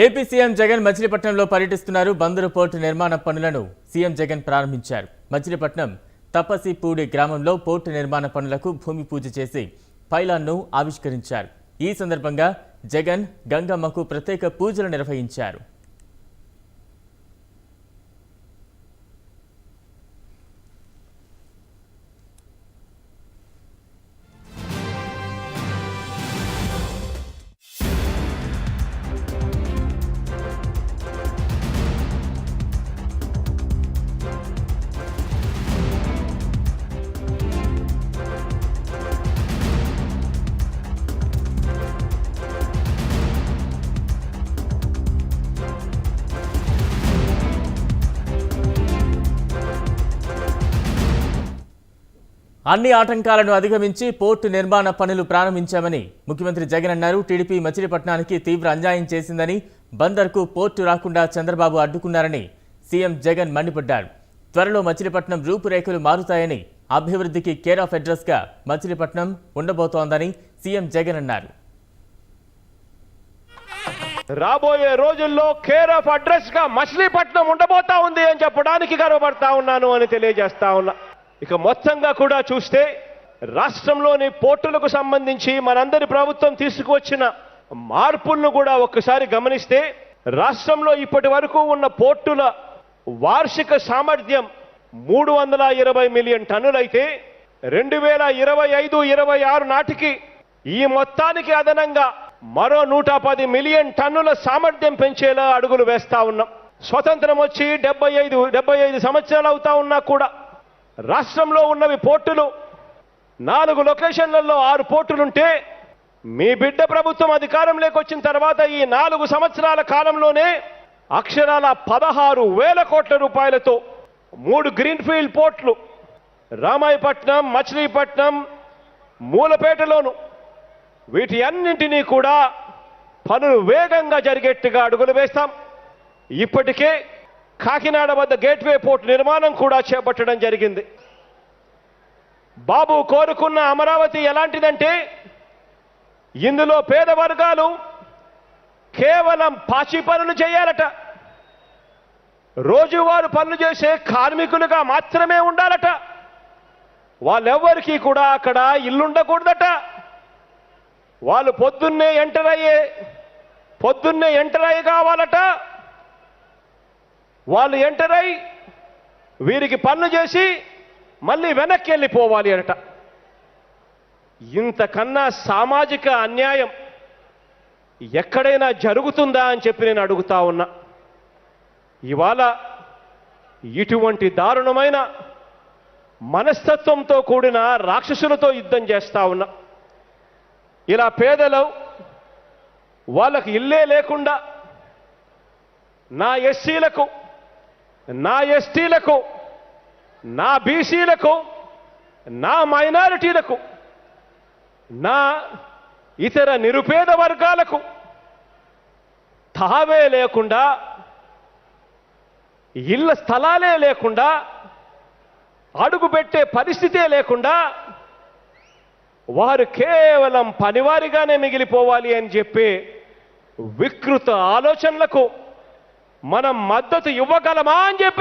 AP CM Jagan మచిలీపట్నంలో పర్యటిస్తున్నారు. Bandar port నిర్మాణ పనులను సీఎం జగన్ ప్రారంభించారు. మచిలీపట్నం తపసిపూడి గ్రామంలో పోర్టు నిర్మాణ పనులకు భూమి పూజ చేసి పైలాన్ను ఆవిష్కరించారు. ఈ సందర్భంగా జగన్ గంగమ్మకు ప్రత్యేక పూజలు నిర్వహించారు. అన్ని ఆటంకాలను అధిగమించి పోర్టు నిర్మాణ పనులు ప్రారంభించామని ముఖ్యమంత్రి జగన్ అన్నారు. టీడీపీ మచిలీపట్నానికి తీవ్ర అన్యాయం చేసిందని, బందర్కు పోర్టు రాకుండా చంద్రబాబు అడ్డుకున్నారని సీఎం జగన్ మండిపడ్డారు. త్వరలో మచిలీపట్నం రూపురేఖలు మారుతాయని, అభివృద్ధికి కేర్ ఆఫ్ అడ్రస్ గా మచిలీపట్నం ఉండబోతోందని సీఎం జగన్ అన్నారు. రాబోయే రోజుల్లో కేర్ ఆఫ్ అడ్రస్ గా మచిలీపట్నం ఉండబోతా ఉంది అని చెప్పడానికి గర్వపడతా ఉన్నాను అని తెలియజేస్తా ఉన్నా. ఇక మొత్తంగా కూడా చూస్తే రాష్ట్రంలోని పోర్టులకు సంబంధించి మనందరి ప్రభుత్వం తీసుకువచ్చిన మార్పులను కూడా ఒక్కసారి గమనిస్తే రాష్ట్రంలో ఇప్పటి వరకు ఉన్న పోర్టుల వార్షిక సామర్థ్యం 320 మిలియన్ టన్నులైతే 2025-26 నాటికి ఈ మొత్తానికి అదనంగా మరో 110 మిలియన్ టన్నుల సామర్థ్యం పెంచేలా అడుగులు వేస్తా ఉన్నాం. స్వతంత్రం వచ్చి 75 సంవత్సరాలు అవుతా ఉన్నా కూడా రాష్ట్రంలో ఉన్నవి పోర్టులు 4 లొకేషన్లలో 6 పోర్టులుంటే మీ బిడ్డ ప్రభుత్వం అధికారంలోకి వచ్చిన తర్వాత ఈ 4 సంవత్సరాల కాలంలోనే అక్షరాల 16,000 కోట్ల రూపాయలతో 3 గ్రీన్ఫీల్డ్ పోర్ట్లు రామాయపట్నం, మచిలీపట్నం, మూలపేటలోను వీటి అన్నింటినీ కూడా పనులు వేగంగా జరిగేట్టుగా అడుగులు వేస్తాం. ఇప్పటికే కాకినాడ వద్ద గేట్వే పోర్ట్ నిర్మాణం కూడా చేపట్టడం జరిగింది. బాబు కోరుకున్న అమరావతి ఎలాంటిదంటే ఇందులో పేద వర్గాలు కేవలం పాచి పనులు చేయాలట, రోజువారు పనులు చేసే కార్మికులుగా మాత్రమే ఉండాలట, వాళ్ళెవ్వరికీ కూడా అక్కడ ఇల్లుండకూడదట. వాళ్ళు పొద్దున్నే ఎంటర్ అయ్యి కావాలట. వాళ్ళు ఎంటర్ అయి వీరికి పనులు చేసి మళ్ళీ వెనక్కి వెళ్ళిపోవాలి అట. ఇంతకన్నా సామాజిక అన్యాయం ఎక్కడైనా జరుగుతుందా అని చెప్పి నేను అడుగుతా ఉన్నా. ఇవాళ ఇటువంటి దారుణమైన మనస్తత్వంతో కూడిన రాక్షసులతో యుద్ధం చేస్తా ఉన్నా. ఇలా పేదలు వాళ్ళకు ఇల్లే లేకుండా నా ఎస్సీలకు, నా ఎస్టీలకు, నా బీసీలకు, నా మైనారిటీలకు, నా ఇతర నిరుపేద వర్గాలకు తావే లేకుండా, ఇళ్ల స్థలాలే లేకుండా, అడుగు పెట్టే పరిస్థితే లేకుండా వారు కేవలం పనివారిగానే మిగిలిపోవాలి అని చెప్పి వికృత ఆలోచనలకు మనం మద్దతు ఇవ్వగలమా అని చెప్పి